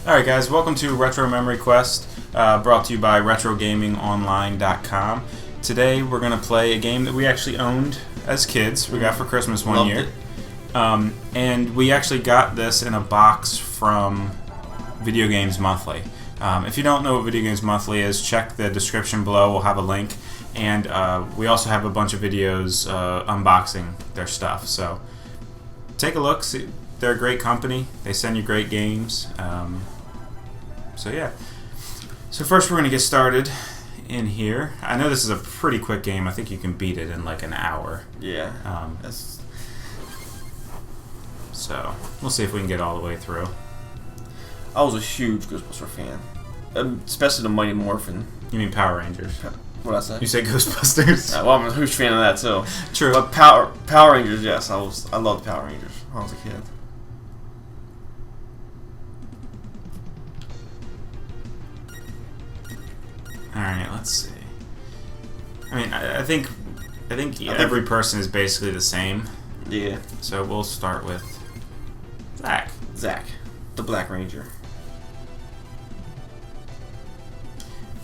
Alright guys, welcome to Retro Memory Quest, brought to you by RetroGamingOnline.com. Today we're going to play a game that we actually owned as kids. We got for Christmas one Loved year. it. And we actually got this in a box from Video Games Monthly. If you don't know what Video Games Monthly is, check the description below. We'll have a link. And we also have a bunch of videos unboxing their stuff. So take a look. See, they're a great company. They send you great games. So yeah. So first we're going to get started in here. I know this is a pretty quick game. I think you can beat it in like an hour. Yeah. So we'll see if we can get all the way through. I was a huge Ghostbuster fan, especially the Mighty Morphin. You mean Power Rangers? What did I say? You say Ghostbusters? Well, I'm a huge fan of that too. True. But Power Rangers, yes, I loved Power Rangers when I was a kid. Alright, let's see. I mean, I think every person is basically the same. Yeah. So we'll start with Zach. Zach, the Black Ranger.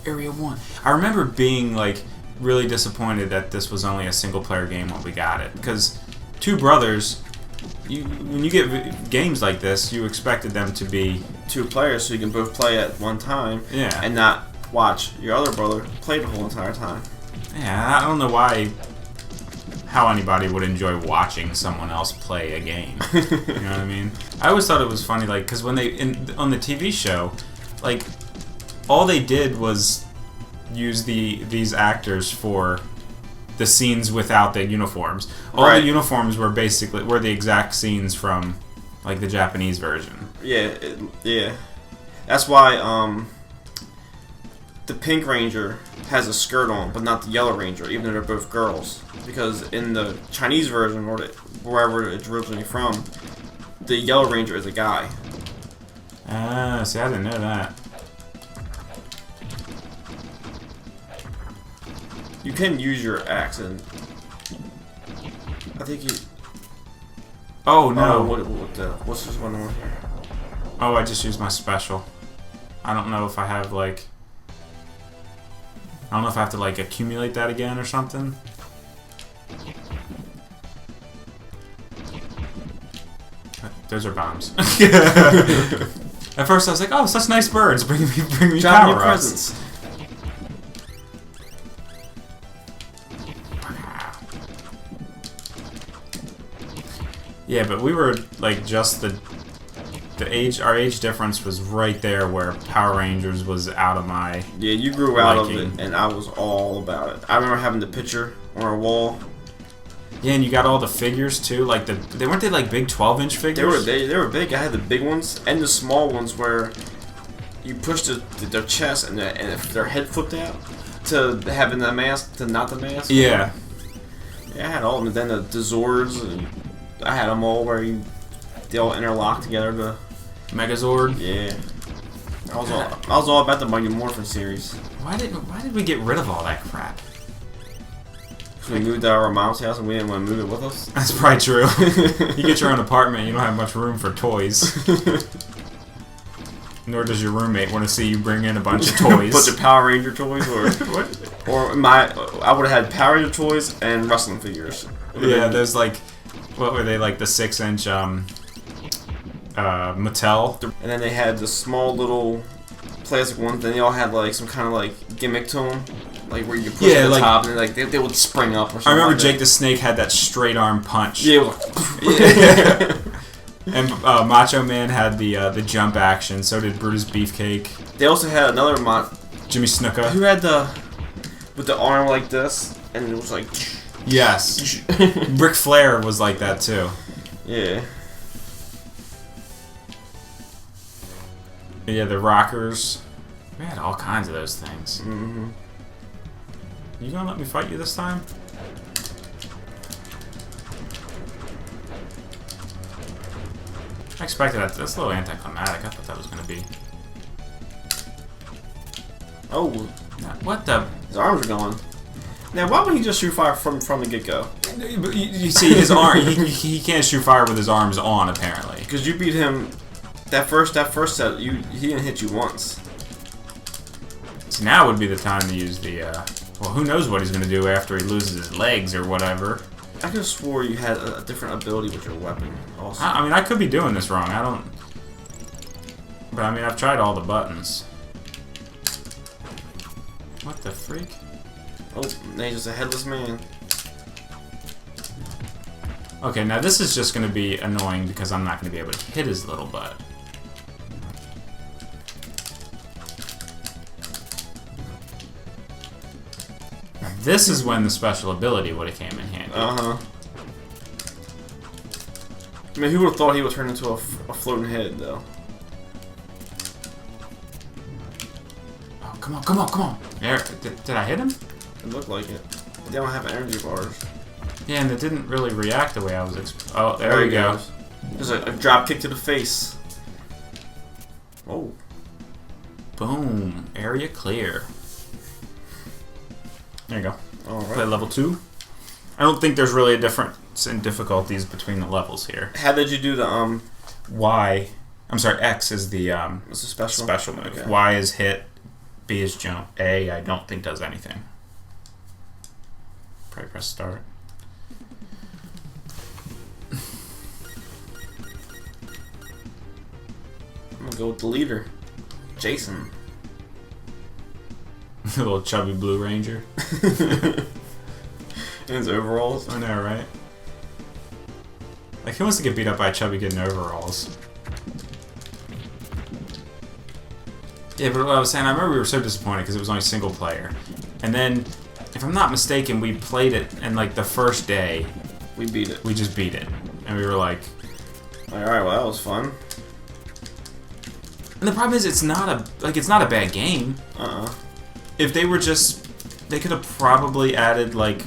Area 1. I remember being like really disappointed that this was only a single player game when we got it, because two brothers, when you get games like this, you expected them to be Two players, so you can both play at one time. Yeah. And not watch your other brother play the whole entire time. Yeah, I don't know how anybody would enjoy watching someone else play a game. You know what I mean? I always thought it was funny, like, because when on the TV show, like, all they did was use these actors for the scenes without the uniforms. All the uniforms were the exact scenes from like the Japanese version. Yeah, yeah. That's why the Pink Ranger has a skirt on, but not the Yellow Ranger, even though they're both girls. Because in the Chinese version, or wherever it's originally from, the Yellow Ranger is a guy. Ah, see, I didn't know that. You can use your axe, and I think you. Oh no! What's this one on here? Oh, I just used my special. I don't know if I have like. I don't know if I have to like accumulate that again or something. Those are bombs. At first I was like, "Oh, such nice birds! Bring me power presents." Yeah, but we were like just the age. Our age difference was right there where Power Rangers was out of my. Yeah, you grew out of it, and I was all about it. I remember having the picture on our wall. Yeah, and you got all the figures too. Like they weren't like big 12-inch figures. They were big. I had the big ones and the small ones where you pushed their chest and if their head flipped out to having the mask to not the mask. Yeah. Yeah, I had all of them. Then the Zords, and I had them all where they all interlock together. The Megazord. Yeah. I was all about the Mighty Morphin series. Why did we get rid of all that crap? We moved out of our mom's house and we didn't want to move it with us. That's probably true. You get your own apartment, you don't have much room for toys. Nor does your roommate want to see you bring in a bunch of toys. A bunch of Power Ranger toys, or what? Or I would have had Power Ranger toys and wrestling figures. Yeah, there's like, what were they, like the 6-inch Mattel? And then they had the small little plastic ones. Then they all had like some kind of like gimmick to them, like where you push to the top and like they would spring up or something. I remember like Jake the Snake had that straight arm punch. Yeah. Yeah. And Macho Man had the jump action. So did Brutus Beefcake. They also had another Jimmy Snuka. Who had with the arm like this, and it was like. Yes. Ric Flair was like that too. Yeah. Yeah, the rockers. We had all kinds of those things. Mm-hmm. You gonna let me fight you this time? I expected that. That's a little anticlimactic. I thought that was gonna be. Oh. What the? His arms are gone. Now, why wouldn't he just shoot fire from the get-go? You see, his arm, he can't shoot fire with his arms on, apparently. Because you beat him That first set, he didn't hit you once. So now would be the time to use the. Well, who knows what he's gonna do after he loses his legs or whatever. I could have swore you had a different ability with your weapon. Also, I mean, I could be doing this wrong. I don't. But I mean, I've tried all the buttons. What the freak? oh, now he's just a headless man. Okay, now this is just going to be annoying because I'm not going to be able to hit his little butt. Now this is when the special ability would have came in handy. I mean, who would have thought he would turn into a floating head, though? Oh, come on, come on, come on! There, did I hit him? It looked like it. They don't have energy bars. Yeah, and it didn't really react the way I was oh, there we go. There's a drop kick to the face. Oh. Boom. Area clear. There you go. Alright. Play level 2. I don't think there's really a difference in difficulties between the levels here. How did you do the Y. I'm sorry, X is the It's a special move. Okay. Y is hit, B is jump. A I don't think does anything. Probably press start. I'm gonna go with the leader, Jason. The little chubby Blue Ranger. In his overalls. I know, right? Like, who wants to get beat up by a chubby kid in overalls? Yeah, but what I was saying, I remember we were so disappointed because it was only single player. And then, if I'm not mistaken, we played it, and like the first day, We beat it. we just beat it. And we were like... Alright, well that was fun. And the problem is, it's not a bad game. If they were just... They could have probably added like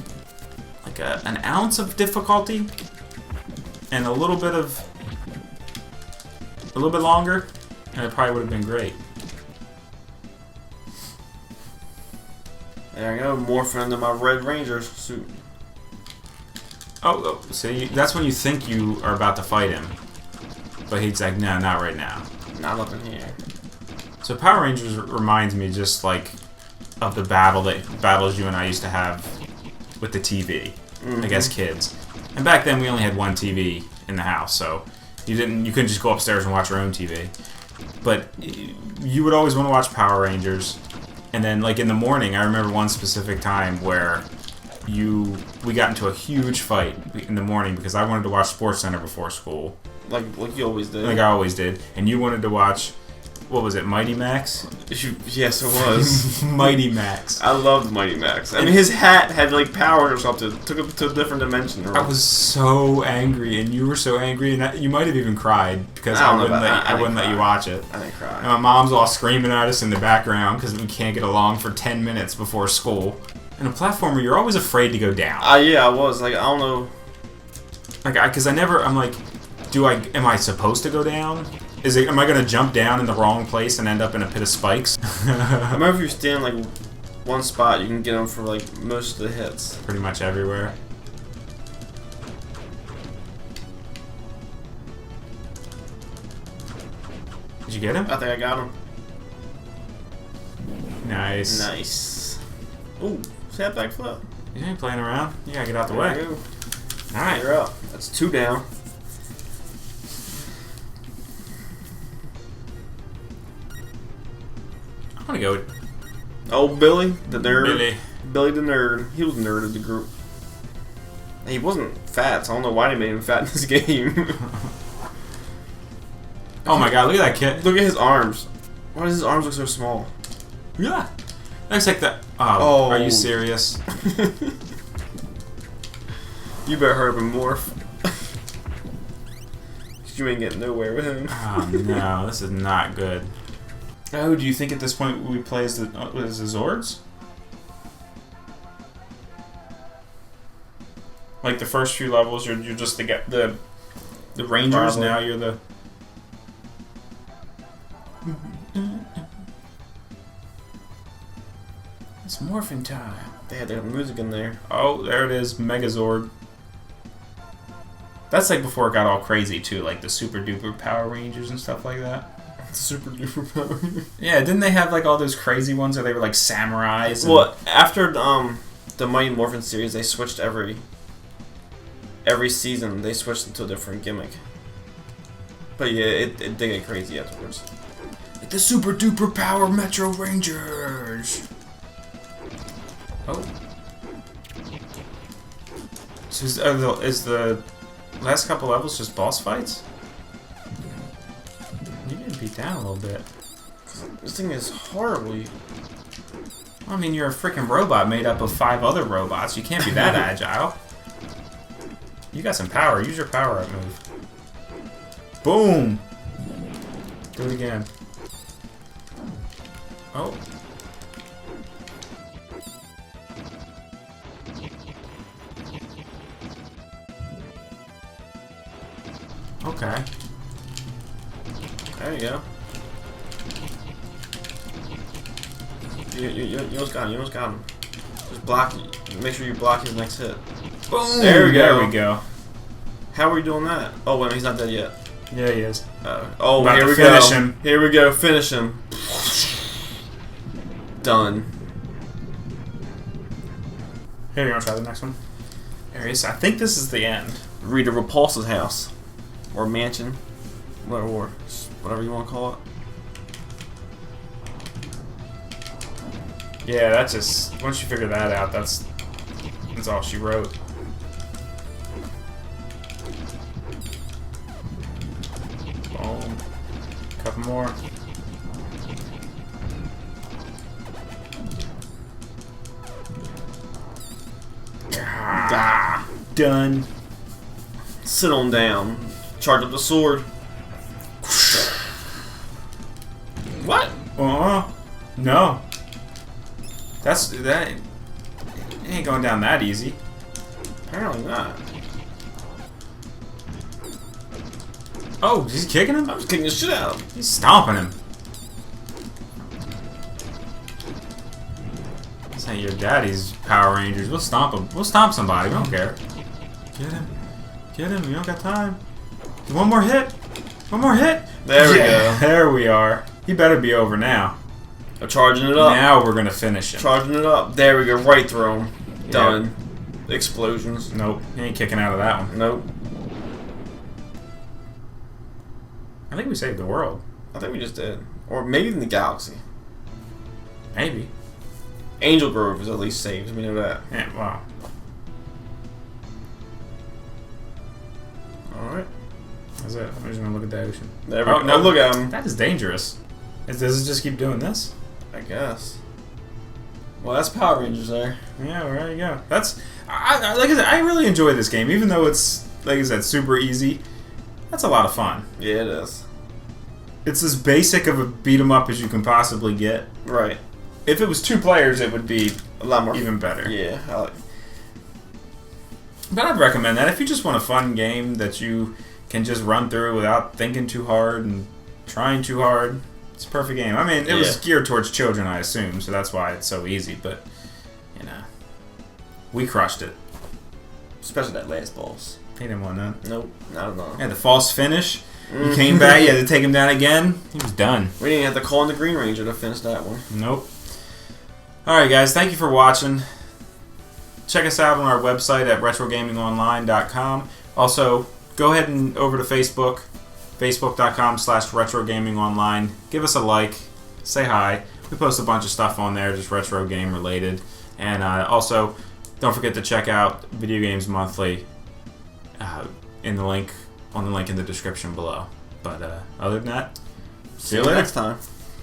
an ounce of difficulty and a little bit longer, and it probably would have been great. There I go, morphing into my Red Ranger suit. Oh, see, that's when you think you are about to fight him, but he's like, no, not right now. Not up in here. So Power Rangers reminds me just like of the battles you and I used to have with the TV, like as kids. And back then we only had one TV in the house, so you couldn't just go upstairs and watch your own TV. But you would always want to watch Power Rangers, and then like in the morning, I remember one specific time where we got into a huge fight in the morning because I wanted to watch SportsCenter before school, like you always did. like I always did, and you wanted to watch. What was it, Mighty Max? Yes, it was. Mighty Max. I loved Mighty Max. I mean, his hat had like powers or something. Took him to a different dimension. I was so angry, and you were so angry, and you might have even cried because I wouldn't let you watch it. I didn't cry. And my mom's all screaming at us in the background because we can't get along for 10 minutes before school. In a platformer, you're always afraid to go down. Yeah, I was. Like, I don't know. Like, I'm like, am I supposed to go down? Am I gonna jump down in the wrong place and end up in a pit of spikes? I remember if you stand like one spot, you can get them for like most of the hits. Pretty much everywhere. Did you get him? I think I got him. Nice. Nice. Ooh, snap back flip. You ain't playing around. You gotta get out the There way. you go. Alright. You're up. That's 2 down. I'm gonna go with Oh, Billy, the nerd. Billy. Billy the nerd. He was the nerd of the group. He wasn't fat, so I don't know why they made him fat in this game. Oh my god, look at that kid. Look at his arms. Why does his arms look so small? Yeah. Looks like that. Oh, are you serious? You better hurry up and morph. You ain't getting nowhere with him. Oh no, this is not good. Oh, do you think at this point we play as the Zords? Like the first few levels, you're just the Rangers. Probably. Now you're the. It's morphin' time. They had their music in there. Oh, there it is, Megazord. That's like before it got all crazy too, like the Super Duper Power Rangers and stuff like that. Super Duper Power Rangers. Yeah, didn't they have like all those crazy ones where they were like samurais? Well, after the Mighty Morphin series, they switched every season. They switched into a different gimmick. But yeah, it did get crazy afterwards. Like the Super Duper Power Metro Rangers. Oh. So is the last couple levels just boss fights? You get beat down a little bit. This thing is horribly... I mean, you're a freaking robot made up of 5 other robots. You can't be that agile. You got some power. Use your power-up move. Boom! Do it again. Oh. Okay. There you go. You almost got him. You almost got him. Just block. Make sure you block his next hit. Boom! There we go. There we go. How are we doing that? Oh wait, he's not dead yet. Yeah, he is. Oh, About here to we finish go. him. Here we go. Finish him. Done. Here, you want to try the next one? There he is. I think this is the end. Rita Repulsa's house, or mansion, whatever you want to call it. Yeah, that's just... Once you figure that out, that's all she wrote. Boom. Couple more. Ah. Done. Sit on down. Charge up the sword. What? No. That ain't going down that easy. Apparently not. Oh, he's kicking him? I was kicking the shit out of him. He's stomping him. This ain't your daddy's Power Rangers. We'll stomp him. We'll stomp somebody. We don't care. Get him. Get him. We don't got time. One more hit. One more hit. There we go. There we are. He better be over now. I'm charging it up. Now we're gonna finish him. Charging it up. There we go. Right through him. Done. Explosions. Nope. He ain't kicking out of that one. Nope. I think we saved the world. I think we just did. Or maybe in the galaxy. Maybe. Angel Grove is at least saved. We know that. Yeah, wow. Alright. That's it. I'm just gonna look at the ocean. There we go. No, look at him. That is dangerous. Does it just keep doing this? I guess. Well, that's Power Rangers there. Yeah, well, there you go. That's like I said, I really enjoy this game, even though it's like I said, super easy. That's a lot of fun. Yeah, it is. It's as basic of a beat 'em up as you can possibly get. Right. If it was 2 players, it would be A lot more. even better. Yeah. I like. But I'd recommend that if you just want a fun game that you can just run through without thinking too hard and trying too hard. It's a perfect game. I mean, it was geared towards children, I assume, so that's why it's so easy. But you know, we crushed it. Especially that last boss. He didn't want that. Nope. Not at all. Yeah, the false finish. He came back. You had to take him down again. He was done. We didn't have to call in the Green Ranger to finish that one. Nope. Alright, guys. Thank you for watching. Check us out on our website at retrogamingonline.com. Also, go ahead and over to Facebook. Facebook.com/retrogamingonline. Give us a like. Say hi. We post a bunch of stuff on there, just retro game related. And also, don't forget to check out Video Games Monthly on the link in the description below. But other than that, see you later. Next time.